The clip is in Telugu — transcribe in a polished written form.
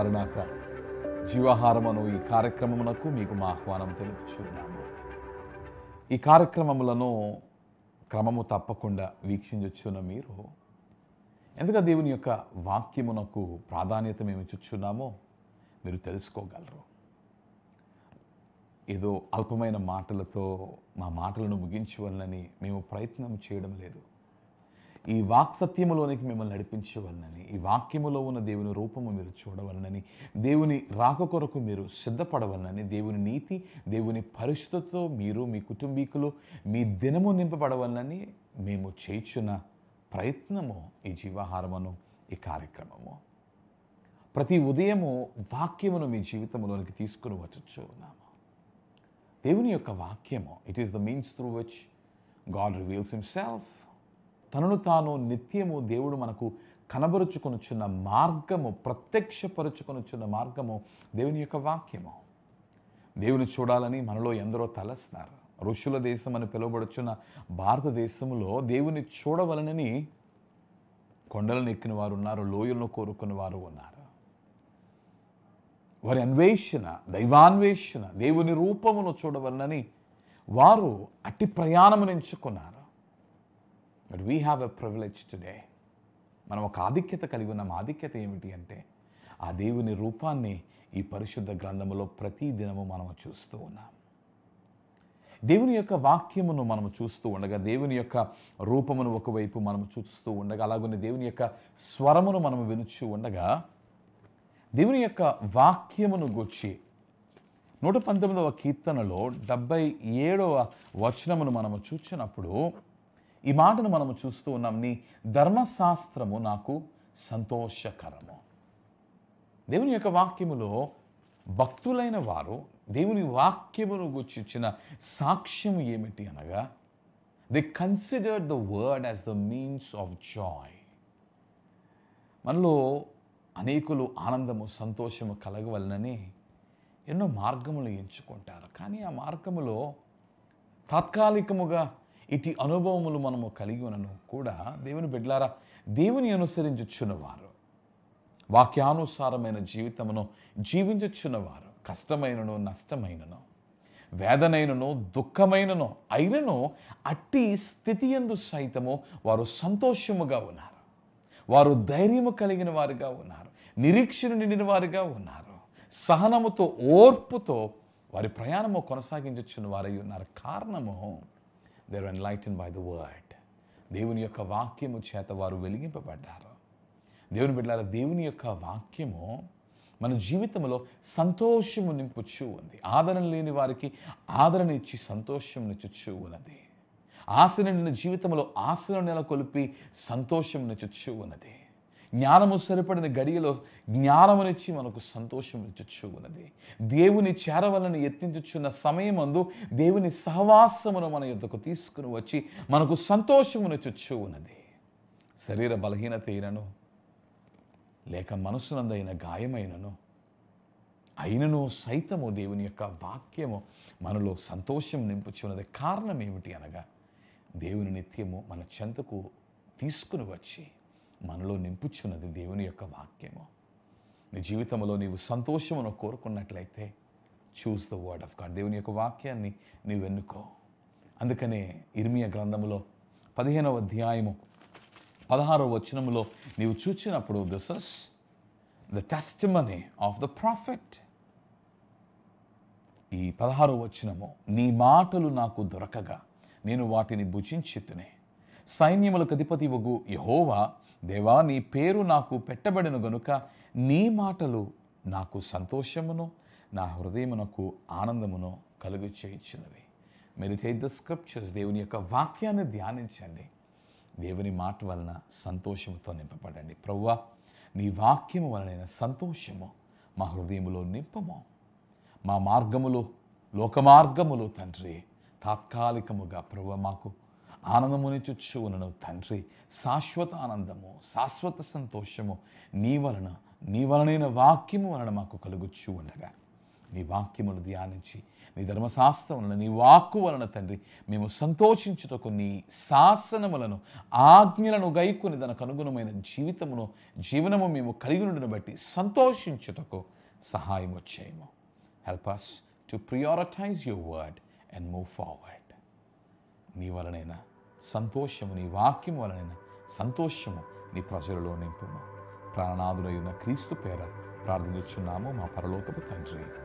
మారునాక జీవాహారమును ఈ కార్యక్రమమునకు మీకు మా ఆహ్వానం తెలుపుచున్నాము. ఈ కార్యక్రమములను క్రమము తప్పకుండా వీక్షించుచున్న మీరు ఎందుకు దేవుని యొక్క వాక్యమునకు ప్రాధాన్యత మేము ఇచ్చుచున్నామో మీరు తెలుసుకోగలరు. ఏదో అల్పమైన మాటలతో మా మాటలను ముగించవలనని మేము ప్రయత్నం చేయడం లేదు. ఈ వాక్సత్యములోనికి మిమ్మల్ని నడిపించవలనని, ఈ వాక్యములో ఉన్న దేవుని రూపము మీరు చూడవలనని, దేవుని రాక కొరకు మీరు సిద్ధపడవలనని, దేవుని నీతి, దేవుని పరిశుద్ధతతో మీరు మీ కుటుంబీకులు మీ దినము నింపబడవలనని మేము చేయుచున్న ప్రయత్నము ఈ జీవాహారమును, ఈ కార్యక్రమము. ప్రతి ఉదయము వాక్యమును మీ జీవితంలోనికి తీసుకుని వచ్చుచున్నాము. దేవుని యొక్క వాక్యము, it is the means through which God reveals himself. తనను తాను నిత్యము దేవుడు మనకు కనబరుచుకొనుచున్న మార్గము, ప్రత్యక్షపరుచుకొనుచున్న మార్గము దేవుని యొక్క వాక్యము. దేవుని చూడాలని మనలో ఎందరో తలస్తారు. ఋషుల దేశం అని పిలువబడుచున్న భారతదేశంలో దేవుని చూడవలనని కొండలను ఎక్కిన వారు ఉన్నారు, లోయలను కోరుకున్న వారు ఉన్నారు. వారి అన్వేషణ, దైవాన్వేషణ, దేవుని రూపమును చూడవలనని వారు అట్టి ప్రయాణమును ఎంచుకున్నారు. But we have a privilege today. మనం ఒక ఆధిక్యత కలిగి ఉన్నాం. ఆధిక్యత ఏమిటి అంటే ఆ దేవుని రూపాన్ని ఈ పరిశుద్ధ గ్రంథములో ప్రతి దినము మనం చూస్తూ ఉన్నాం. దేవుని యొక్క వాక్యమును మనము చూస్తూ ఉండగా, దేవుని యొక్క రూపమును ఒకవైపు మనము చూస్తూ ఉండగా, అలాగనే దేవుని యొక్క స్వరమును మనము వినుచూ ఉండగా, దేవుని యొక్క వాక్యమును గూర్చి 119వ కీర్తనలో 77వ వచనమును మనము చూచినప్పుడు ఈ మాటను మనము చూస్తూ ఉన్నాం. నీ ధర్మశాస్త్రము నాకు సంతోషకరము. దేవుని యొక్క వాక్యములో భక్తులైన వారు దేవుని వాక్యమును గురించి ఇచ్చిన సాక్ష్యము ఏమిటి అనగా, they considered the word as the means of Joy. మనలో అనేకులు ఆనందము, సంతోషము కలగవలనని ఎన్నో మార్గములు ఎంచుకుంటారు. కానీ ఆ మార్గములో తాత్కాలికముగా ఇటు అనుభవములు మనము కలిగి ఉన్నను కూడా దేవుని బిడ్డలారా, దేవుని అనుసరించుచున్నవారు, వాక్యానుసారమైన జీవితమును జీవించుచున్నవారు, కష్టమైనను నష్టమైనను, వేదనైనను దుఃఖమైనను అయినను అట్టి స్థితి యందు సైతము వారు సంతోషముగా ఉన్నారు. వారు ధైర్యము కలిగిన వారుగా ఉన్నారు. నిరీక్షణ నిండిన వారుగా ఉన్నారు. సహనముతో, ఓర్పుతో వారి ప్రయాణము కొనసాగించుచున్న వారై ఉన్నారు. కారణము, they are enlightened by the word. దేవుని యొక్క వాక్యము చేత వారు వెలిగింపబడ్డారు. దేవుని బిడ్డలారా, దేవుని యొక్క వాక్యము మన జీవితంలో సంతోషము నింపుచూ ఉంది. ఆదరణ లేని వారికి ఆదరణ ఇచ్చి సంతోషం నిచ్చుచూ ఉన్నది. ఆశను నిన్న జీవితంలో ఆశను నెలకొల్పి సంతోషం నిచ్చుచూ ఉన్నది. జ్ఞానము సరిపడిన గడియలో జ్ఞానమునిచ్చి మనకు సంతోషం ఇచ్చుచూ ఉన్నది. దేవుని చేరవలని యత్నించుచున్న సమయమందు దేవుని సహవాసమును మన యొద్దకు తీసుకుని వచ్చి మనకు సంతోషమునిచ్చుచూ ఉన్నది. శరీర బలహీనత అయినను, లేక మనసునందైన గాయమైనను అయినను సైతము దేవుని యొక్క వాక్యము మనలో సంతోషం నింపుచున్నది. కారణం ఏమిటి అనగా, దేవుని నిత్యము మన చెంతకు తీసుకుని వచ్చి మనలో నింపుచున్నది దేవుని యొక్క వాక్యము. నీ జీవితంలో నీవు సంతోషమును కోరుకున్నట్లయితే choose the word of God. దేవుని యొక్క వాక్యాన్ని నీవు ఎన్నుకో. అందుకనే ఇర్మియా గ్రంథములో 15వ అధ్యాయము 16వ వచనములో నీవు చూచినప్పుడు, this is the testimony of the profit. ఈ 16వ వచనము, నీ మాటలు నాకు దొరకగా నేను వాటిని భుజించితిని. సైన్యములకు అధిపతి వగు యెహోవా, దేవా, నీ పేరు నాకు పెట్టబడిన గనుక నీ మాటలు నాకు సంతోషమును, నా హృదయమునకు ఆనందమును కలుగు చేయుచున్నవి. Meditate the scriptures. దేవుని యొక్క వాక్యాన్ని ధ్యానించండి. దేవుని మాట వలన సంతోషముతో నింపబడండి. ప్రభువా, నీ వాక్యము వలన సంతోషము మా హృదయములో నింపము. మా మార్గములు, లోక మార్గములు తండ్రి, తాత్కాలికముగా ప్రభువా మాకు ఆనందమునిచ్చుచు ఉన్నను తండ్రి. శాశ్వత ఆనందము, శాశ్వత సంతోషము నీ వలనైన వాక్యము వలన మాకు కలుగుచు ఉండగా నీ వాక్యమును ధ్యానించి నీ ధర్మశాస్త్రములను నీ వాక్కు వలన తండ్రి మేము సంతోషించుటకు నీ శాసనములను ఆజ్ఞలను గైకొని దానికి అనుగుణమైన జీవనము మేము కలిగి ఉండను బట్టి సంతోషించుటకు సహాయం చేయము. Help us to prioritize your word and move forward. నీ వలనైనా సంతోషము, నీ వాక్యం వలనైనా సంతోషము నీ ప్రజలలో నింపుము. ప్రాణనాథుడై ఉన్న క్రీస్తు పేర ప్రార్థించుచున్నాము మా పరలోకపు తండ్రి.